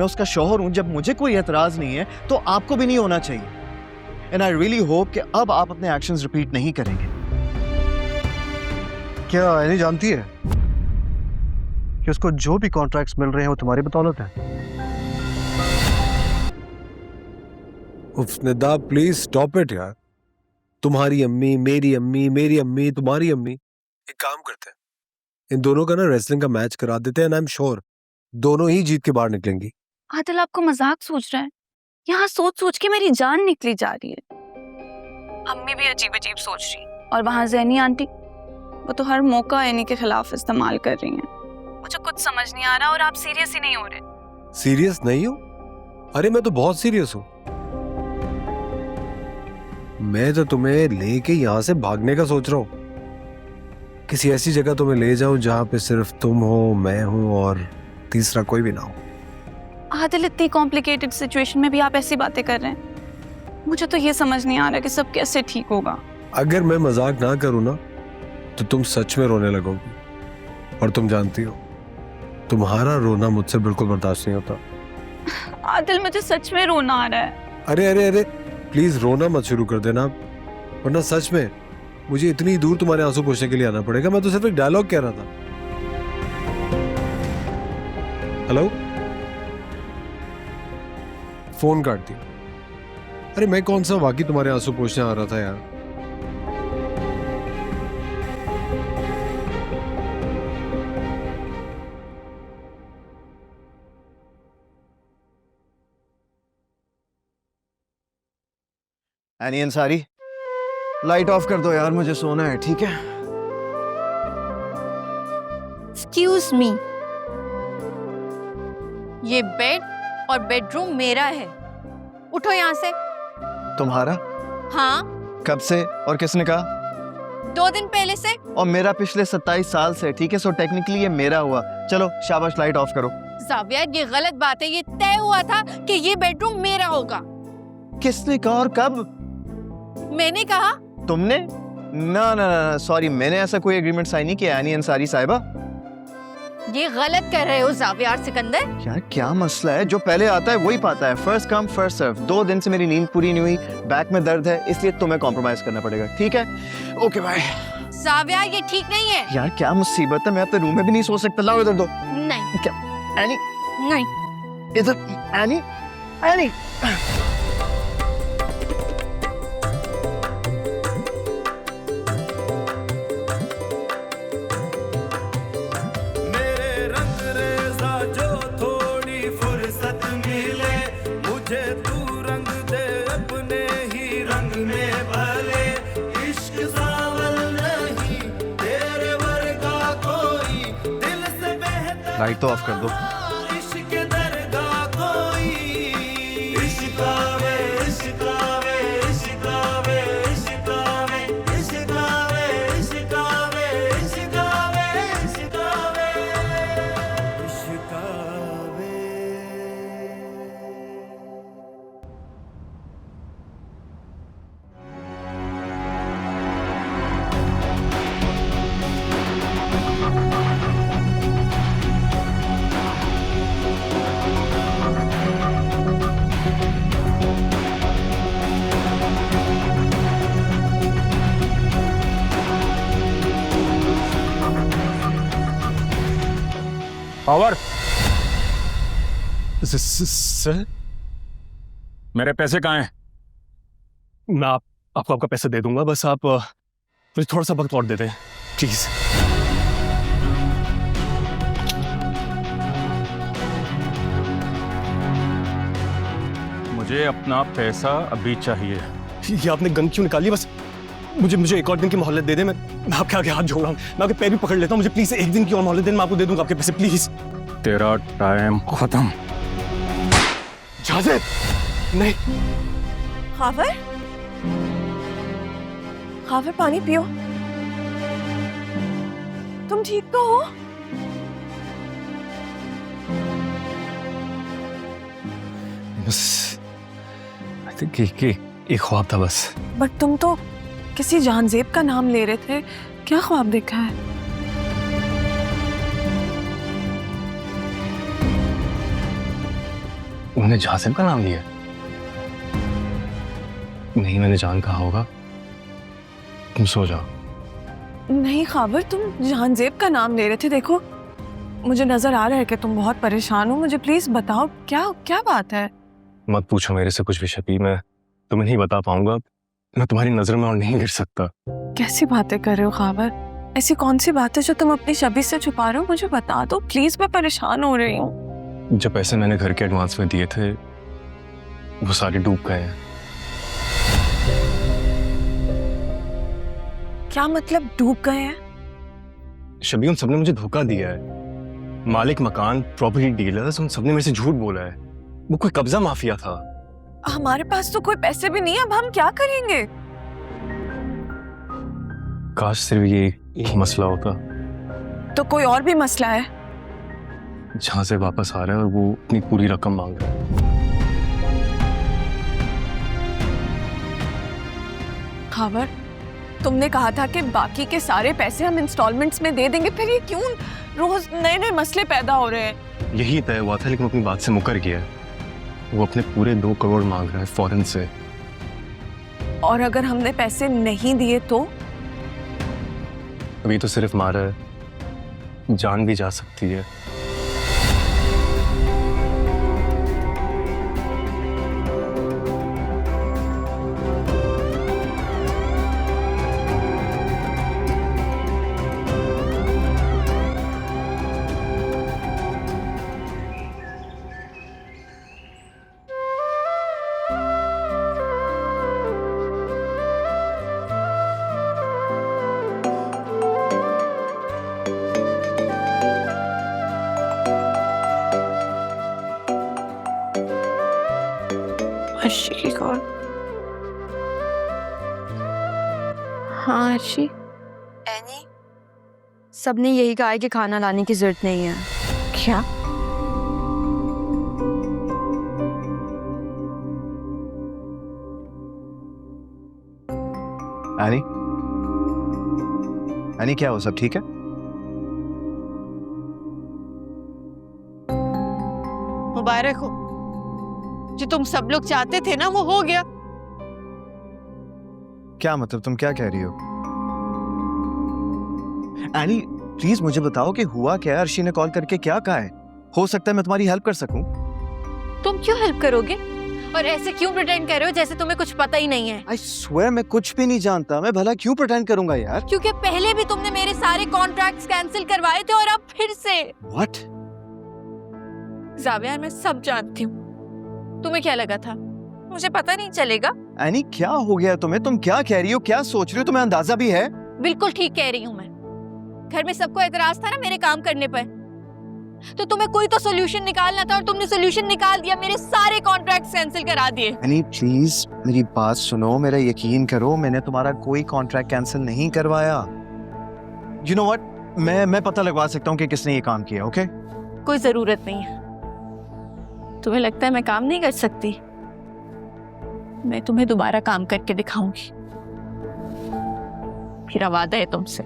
मैं उसका शौहर हूं, जब मुझे कोई एतराज नहीं है तो आपको भी नहीं होना चाहिए। एंड आई रियली होप कि अब आप अपने एक्शंस रिपीट नहीं करेंगे। क्या एनी जानती है कि उसको जो भी कॉन्ट्रैक्ट्स मिल रहे हैं वो तुम्हारी बदौलत है? निदा प्लीज स्टॉप इट यार। तुम्हारी अम्मी, मेरी अम्मी, तुम्हारी अम्मी। एक काम करते हैं, इन दोनों का ना रेसलिंग का मैच करा देते हैं, एंड आई एम श्योर दोनों ही जीत के बाहर निकलेंगी। आदिल आपको मजाक सोच रहा है? यहाँ सोच सोच के मेरी जान निकली जा रही है। अम्मी भी अजीब अजीब सोच रही, और वहाँ ज़ैनी आंटी, वो तो हर मौका एनी के खिलाफ इस्तेमाल कर रही हैं। मुझे कुछ समझ नहीं आ रहा, और आप सीरियस ही नहीं हो रहे। सीरियस नहीं हो? अरे मैं तो बहुत सीरियस हूँ। मैं तो तुम्हें लेके यहाँ से भागने का सोच रहा हूँ। किसी ऐसी जगह तुम्हें ले जाऊं जहाँ पे सिर्फ तुम हो, मैं हूँ और तीसरा कोई भी ना हो। आदिल, इतनी कॉम्प्लिकेटेड सिचुएशन में भी आप ऐसी बातें कर रहे हैं। मुझे तो ये समझ नहीं आ रहा कि सब कैसे ठीक होगा। अगर मैं मजाक ना करूँ ना तो तुम सच में रोने लगोगी, और तुम जानती हो तुम्हारा रोना मुझसे बिल्कुल बर्दाश्त नहीं होता। आदिल, मुझे सच में रोना आ रहा है। अरे अरे अरे प्लीज रोना मत शुरू कर देना, वरना सच में मुझे इतनी दूर तुम्हारे आंसू पोंछने के लिए आना पड़ेगा। मैं तो सिर्फ एक डायलॉग कह रहा था। हेलो, फोन काट दिया। अरे मैं कौन सा वाकई तुम्हारे आंसू पोंछने आ रहा था यार। एनी अंसारी, लाइट ऑफ कर दो यार, मुझे सोना है, ठीक है? एक्सक्यूज मी, ये बेड और बेडरूम मेरा है। उठो यहाँ से। तुम्हारा? हाँ। कब से और किसने कहा? 2 दिन पहले से। और मेरा पिछले 27 साल से, ठीक है? सो टेक्निकली ये मेरा हुआ। चलो शाबाश, लाइट ऑफ करो। जाविया, ये गलत बात है। ये तय हुआ था कि ये बेडरूम मेरा होगा। किसने कहा और कब? मैंने कहा। तुमने? ना ना ना, सॉरी, मैंने ऐसा कोई एग्रीमेंट साइन नहीं किया एनी अंसारी साहिबा। ये गलत कर रहे हो जाविया सिकंदर। यार क्या मसला है? जो पहले आता है वही पाता है। First come first serve. 2 दिन से मेरी नींद पूरी नहीं हुई, बैक में दर्द है, इसलिए तुम्हें कॉम्प्रोमाइज करना पड़ेगा, ठीक है? Okay bye. जाविया, ये ठीक नहीं है। यार क्या मुसीबत है, मैं अपने रूम में भी नहीं सो सकता। लाओ इधर दो। नहीं। क्या? एनी, नहीं। इधर। Any, any. लाइट तो ऑफ कर दो। पावर। सर, मेरे पैसे कहाँ हैं? मैं आपको आपका पैसा दे दूंगा, बस आप मुझे थोड़ा सा वक्त और दे दें प्लीज। मुझे अपना पैसा अभी चाहिए। ये आपने गन क्यों निकाली? बस मुझे एक और दिन की मोहलत दे दें। मैं आपके आगे हाथ जोड़ रहा हूँ, मैं आपके पैर भी पकड़ लेता हूँ। मुझे प्लीज एक दिन की और मोहलत दें, मैं आपको दे दूंगा आपके पैसे, प्लीज। तेरा टाइम खत्म। इजाजत नहीं। खावर, खावर पानी पियो। तुम ठीक तो हो? बस आई थिंक एक ख्वाब था बस। बट तुम तो किसी जानजेब का नाम ले रहे थे, क्या ख्वाब देखा है? उन्होंने जासिम का नाम लिया? नहीं, मैंने जान कहा होगा। तुम सो जाओ। नहीं खाबर, तुम जहांजेब का नाम ले रहे थे। देखो मुझे नजर आ रहा है कि तुम बहुत परेशान हो। मुझे प्लीज बताओ क्या क्या बात है। मत पूछो मेरे से कुछ भी शबी, मैं तुम्हें नहीं बता पाऊंगा। मैं तुम्हारी नजर में और नहीं गिर सकता। कैसी बातें कर रहे हो खाबर? ऐसी कौन सी बात है जो तुम अपनी शबी से छुपा रहे हो? मुझे बता दो प्लीज, मैं परेशान हो रही हूँ। जो पैसे मैंने घर के एडवांस में दिए थे वो सारे डूब गए हैं। क्या मतलब डूब गए हैं? शबी, उन सबने मुझे धोखा दिया है। मालिक मकान, प्रॉपर्टी डीलर्स, उन सबने मेरे से झूठ बोला है। वो कोई कब्जा माफिया था। हमारे पास तो कोई पैसे भी नहीं है, अब हम क्या करेंगे? काश सिर्फ ये एक मसला होता। तो कोई और भी मसला है? जहां से वापस आ रहा है और वो अपनी पूरी रकम मांग रहा है। खाबर, तुमने कहा था कि बाकी के सारे पैसे हम इंस्टॉलमेंट्स में दे देंगे, फिर ये क्यों रोज नए नए मसले पैदा हो रहे हैं? यही तय हुआ था, लेकिन अपनी बात से मुकर गया। वो अपने पूरे 2 करोड़ मांग रहा है फौरन से। और अगर हमने पैसे नहीं दिए तो? अभी तो सिर्फ मारा है, जान भी जा सकती है। अर्शी की कॉल। हाँ अर्शी। एनी, सबने यही कहा है कि खाना लाने की जरूरत नहीं है। क्या? एनी, एनी क्या हो, सब ठीक है? मुबारक हो, जो तुम सब लोग चाहते थे ना वो हो गया। क्या मतलब, तुम क्या कह रही हो? एनी प्लीज मुझे बताओ कि हुआ क्या है? अर्शी ने कॉल करके क्या कहा है? हो सकता है मैं तुम्हारी हेल्प कर सकूं। तुम क्यों हेल्प करोगे? और ऐसे क्यों प्रिटेंड कर रहे हो जैसे तुम्हें कुछ पता ही नहीं है? आई स्वेयर मैं कुछ भी नहीं जानता। मैं भला क्यों प्रिटेंड करूंगा यार? क्योंकि पहले भी तुमने मेरे सारे कॉन्ट्रैक्ट्स कैंसिल करवाए थे और अब फिर से। व्हाट? जाविया, मैं सब जानती हूँ। तुम्हें क्या लगा था मुझे पता नहीं चलेगा? एनी क्या हो गया तुम्हें? तुम क्या कह रही हो, क्या सोच रही हो? तुम्हें अंदाजा भी है? बिल्कुल ठीक कह रही हूँ मैं। घर में सबको एतराज था ना मेरे काम करने पर, तो तुम्हें कोई तो सोल्यूशन निकालना था और तुमने सोल्यूशन निकाल दिया, मेरे सारे कॉन्ट्रैक्ट्स कैंसिल करा दिए। एनी प्लीज मेरी बात सुनो, मेरा यकीन करो, मैंने तुम्हारा कोई कॉन्ट्रैक्ट कैंसिल नहीं करवाया। यू नो व्हाट, मैं पता लगवा सकता हूँ कि किसने ये काम किया। ओके? कोई जरूरत नहीं है। तुम्हें लगता है मैं काम नहीं कर सकती? मैं तुम्हें दोबारा काम करके दिखाऊंगी। मेरा वादा है तुमसे।